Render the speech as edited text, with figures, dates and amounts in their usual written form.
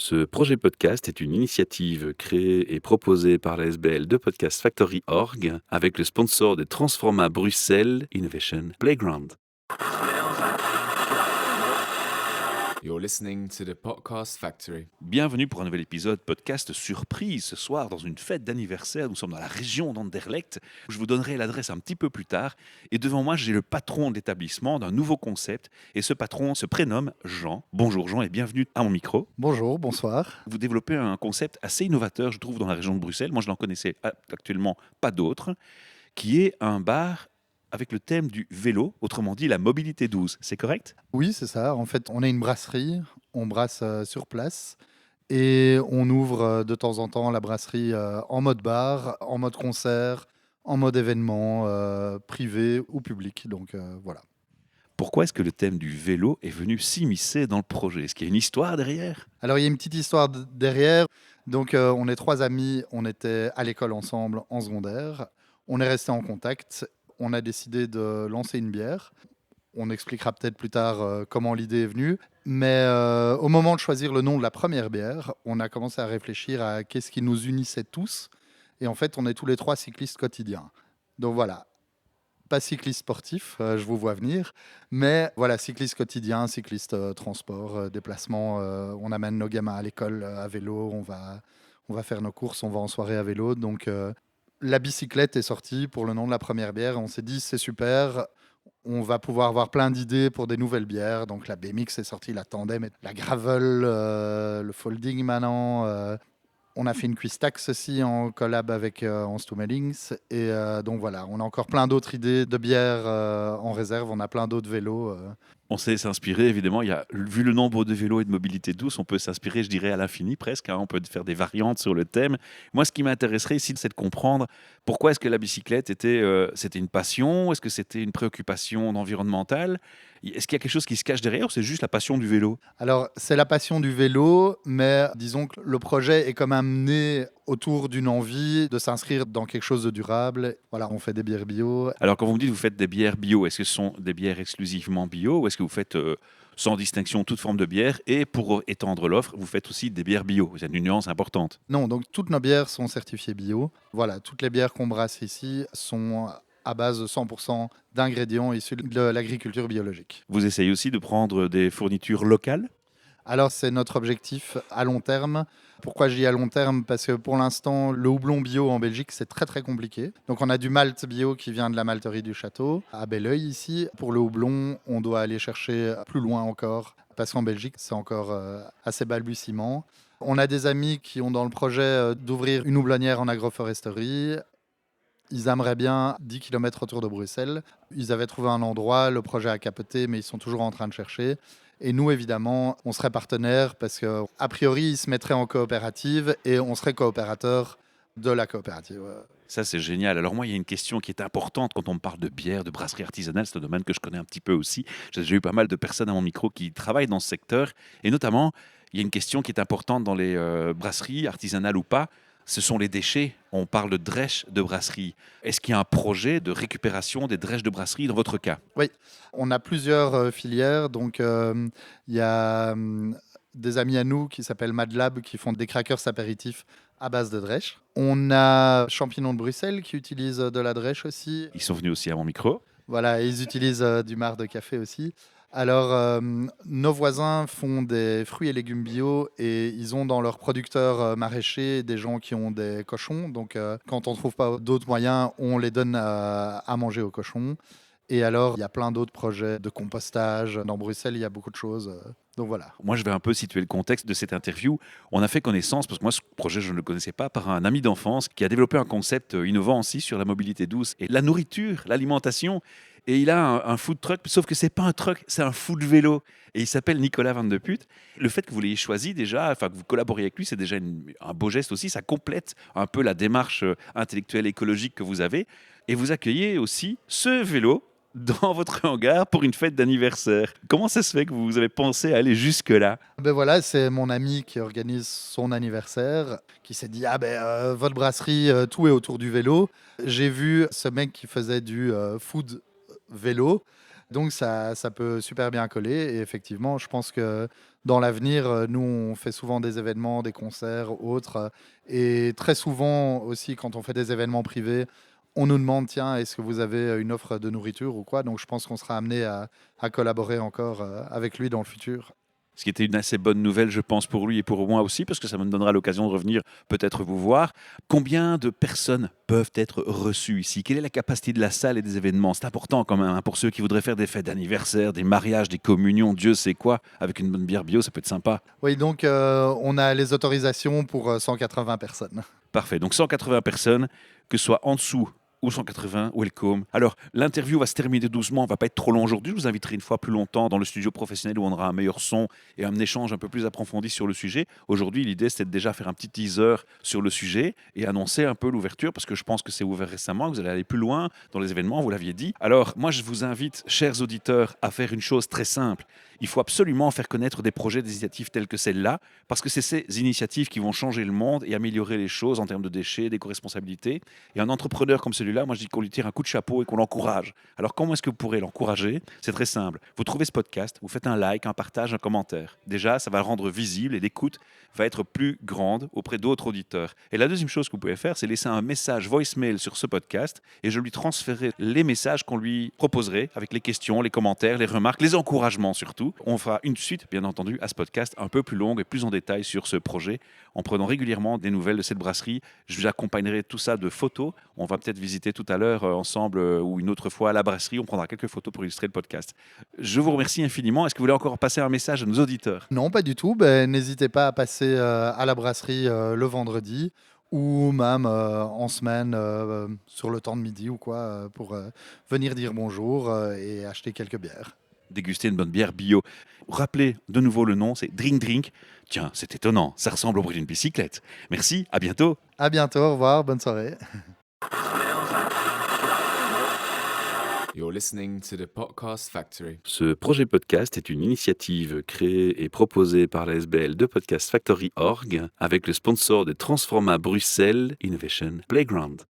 Ce projet podcast est une initiative créée et proposée par la SBL de Podcast Factory Org avec le sponsor de Transforma Bruxelles Innovation Playground. You're listening to the Podcast Factory. Bienvenue pour un nouvel épisode podcast surprise ce soir dans une fête d'anniversaire. Nous sommes dans la région d'Anderlecht. Je vous donnerai l'adresse un petit peu plus tard. Et devant moi, j'ai le patron de l'établissement d'un nouveau concept. Et ce patron se prénomme Jean. Bonjour Jean et bienvenue à mon micro. Bonjour, bonsoir. Vous développez un concept assez innovateur, je trouve, dans la région de Bruxelles. Moi, je n'en connaissais actuellement pas d'autre, qui est un bar avec le thème du vélo, autrement dit la mobilité douce. C'est correct ? Oui, c'est ça. En fait, on est une brasserie, on brasse sur place et on ouvre de temps en temps la brasserie en mode bar, en mode concert, en mode événement privé ou public. Donc voilà. Pourquoi est-ce que le thème du vélo est venu s'immiscer dans le projet ? Est-ce qu'il y a une histoire derrière ? Alors il y a une petite histoire derrière. Donc on est trois amis, on était à l'école ensemble en secondaire. On est resté en contact. On a décidé de lancer une bière. On expliquera peut-être plus tard comment l'idée est venue. Mais au moment de choisir le nom de la première bière, on a commencé à réfléchir à qu'est-ce qui nous unissait tous. Et en fait, on est tous les trois cyclistes quotidiens. Donc voilà, pas cycliste sportif, je vous vois venir. Mais voilà, cycliste quotidien, cycliste transport, déplacement. On amène nos gamins à l'école à vélo, on va faire nos courses, on va en soirée à vélo. Donc la bicyclette est sortie pour le nom de la première bière. On s'est dit, c'est super. On va pouvoir avoir plein d'idées pour des nouvelles bières. Donc la BMX est sortie, la Tandem, la Gravel, le Folding maintenant. On a fait une quiz tax aussi en collab avec Hans Toumelings. Et donc voilà, on a encore plein d'autres idées de bières en réserve. On a plein d'autres vélos. On sait s'inspirer, évidemment. Vu le nombre de vélos et de mobilité douce, on peut s'inspirer, je dirais, à l'infini presque. On peut faire des variantes sur le thème. Moi, ce qui m'intéresserait ici, c'est de comprendre pourquoi est-ce que la bicyclette c'était une passion ? Est-ce que c'était une préoccupation environnementale ? Est-ce qu'il y a quelque chose qui se cache derrière ou c'est juste la passion du vélo ? Alors, c'est la passion du vélo, mais disons que le projet est quand même né autour d'une envie de s'inscrire dans quelque chose de durable. Voilà, on fait des bières bio. Alors, quand vous me dites que vous faites des bières bio, est-ce que ce sont des bières exclusivement bio ou est-ce que vous faites sans distinction toute forme de bière et pour étendre l'offre, vous faites aussi des bières bio ? C'est une nuance importante. Non, donc toutes nos bières sont certifiées bio. Voilà, toutes les bières qu'on brasse ici sont à base de 100% d'ingrédients issus de l'agriculture biologique. Vous essayez aussi de prendre des fournitures locales ? Alors, c'est notre objectif à long terme. Pourquoi je dis à long terme ? Parce que pour l'instant, le houblon bio en Belgique, c'est très très compliqué. Donc, on a du malt bio qui vient de la malterie du château, à Belleuil ici. Pour le houblon, on doit aller chercher plus loin encore, parce qu'en Belgique, c'est encore assez balbutiement. On a des amis qui ont dans le projet d'ouvrir une houblonnière en agroforesterie. Ils aimeraient bien 10 km autour de Bruxelles. Ils avaient trouvé un endroit, le projet a capoté, mais ils sont toujours en train de chercher. Et nous, évidemment, on serait partenaires parce qu'a priori, ils se mettraient en coopérative et on serait coopérateur de la coopérative. Ça, c'est génial. Alors moi, il y a une question qui est importante quand on me parle de bière, de brasserie artisanale. C'est un domaine que je connais un petit peu aussi. J'ai déjà eu pas mal de personnes à mon micro qui travaillent dans ce secteur. Et notamment, il y a une question qui est importante dans les brasseries, artisanales ou pas. Ce sont les déchets. On parle de drèches de brasserie. Est-ce qu'il y a un projet de récupération des drèches de brasserie dans votre cas ? Oui, on a plusieurs filières. Donc, il y a des amis à nous qui s'appellent Madlab qui font des crackers apéritifs à base de drèche. On a Champignons de Bruxelles qui utilisent de la drèche aussi. Ils sont venus aussi à mon micro. Voilà, ils utilisent du marc de café aussi. Alors, nos voisins font des fruits et légumes bio et ils ont dans leurs producteurs maraîchers des gens qui ont des cochons. Donc, quand on ne trouve pas d'autres moyens, on les donne à manger aux cochons. Et alors, il y a plein d'autres projets de compostage. Dans Bruxelles, il y a beaucoup de choses. Donc voilà. Moi, je vais un peu situer le contexte de cette interview. On a fait connaissance, parce que moi, ce projet, je ne le connaissais pas, par un ami d'enfance qui a développé un concept innovant aussi sur la mobilité douce et la nourriture, l'alimentation. Et il a un food truck, sauf que c'est pas un truck, c'est un food vélo. Et il s'appelle Nicolas Van de Put. Le fait que vous l'ayez choisi déjà, enfin que vous collaboriez avec lui, c'est déjà un beau geste aussi. Ça complète un peu la démarche intellectuelle, écologique que vous avez. Et vous accueillez aussi ce vélo dans votre hangar pour une fête d'anniversaire. Comment ça se fait que vous avez pensé à aller jusque-là ? Ben voilà, c'est mon ami qui organise son anniversaire, qui s'est dit ah ben votre brasserie, tout est autour du vélo. J'ai vu ce mec qui faisait du food vélo. Donc ça peut super bien coller et effectivement, je pense que dans l'avenir, nous, on fait souvent des événements, des concerts, autres, et très souvent aussi quand on fait des événements privés, on nous demande: «Tiens, est-ce que vous avez une offre de nourriture ou quoi?» Donc je pense qu'on sera amené à collaborer encore, avec lui dans le futur. Ce qui était une assez bonne nouvelle, je pense, pour lui et pour moi aussi, parce que ça me donnera l'occasion de revenir peut-être vous voir. Combien de personnes peuvent être reçues ici? Quelle est la capacité de la salle et des événements? C'est important quand même, hein, pour ceux qui voudraient faire des fêtes d'anniversaire, des mariages, des communions, Dieu sait quoi, avec une bonne bière bio, ça peut être sympa. Oui, donc on a les autorisations pour, 180 personnes. Parfait, donc 180 personnes, que ce soit en dessous ou 180, welcome. Alors, l'interview va se terminer doucement, on va pas être trop long aujourd'hui. Je vous inviterai une fois plus longtemps dans le studio professionnel où on aura un meilleur son et un échange un peu plus approfondi sur le sujet. Aujourd'hui, l'idée, c'était de déjà faire un petit teaser sur le sujet et annoncer un peu l'ouverture parce que je pense que c'est ouvert récemment, que vous allez aller plus loin dans les événements, vous l'aviez dit. Alors, moi, je vous invite, chers auditeurs, à faire une chose très simple. Il faut absolument faire connaître des projets, des initiatives telles que celle-là, parce que c'est ces initiatives qui vont changer le monde et améliorer les choses en termes de déchets, d'éco-responsabilité. Et un entrepreneur comme celui-là, moi je dis qu'on lui tire un coup de chapeau et qu'on l'encourage. Alors comment est-ce que vous pourrez l'encourager? C'est très simple. Vous trouvez ce podcast, vous faites un like, un partage, un commentaire. Déjà, ça va le rendre visible et l'écoute va être plus grande auprès d'autres auditeurs. Et la deuxième chose que vous pouvez faire, c'est laisser un message voicemail sur ce podcast et je lui transférerai les messages qu'on lui proposerait avec les questions, les commentaires, les remarques, les encouragements surtout. On fera une suite, bien entendu, à ce podcast un peu plus longue et plus en détail sur ce projet en prenant régulièrement des nouvelles de cette brasserie. Je vous accompagnerai tout ça de photos. On va peut-être visiter tout à l'heure ensemble ou une autre fois à la brasserie. On prendra quelques photos pour illustrer le podcast. Je vous remercie infiniment. Est-ce que vous voulez encore passer un message à nos auditeurs? Non, pas du tout. Ben, n'hésitez pas à passer à la brasserie le vendredi ou même en semaine sur le temps de midi ou quoi pour venir dire bonjour et acheter quelques bières. Déguster une bonne bière bio. Rappelez de nouveau le nom, c'est Drink Drink. Tiens, c'est étonnant, ça ressemble au bruit d'une bicyclette. Merci, à bientôt. À bientôt, au revoir, bonne soirée. You're listening to the Podcast Factory. Ce projet podcast est une initiative créée et proposée par la SBL de Podcast Factory Org avec le sponsor de Transforma Bruxelles Innovation Playground.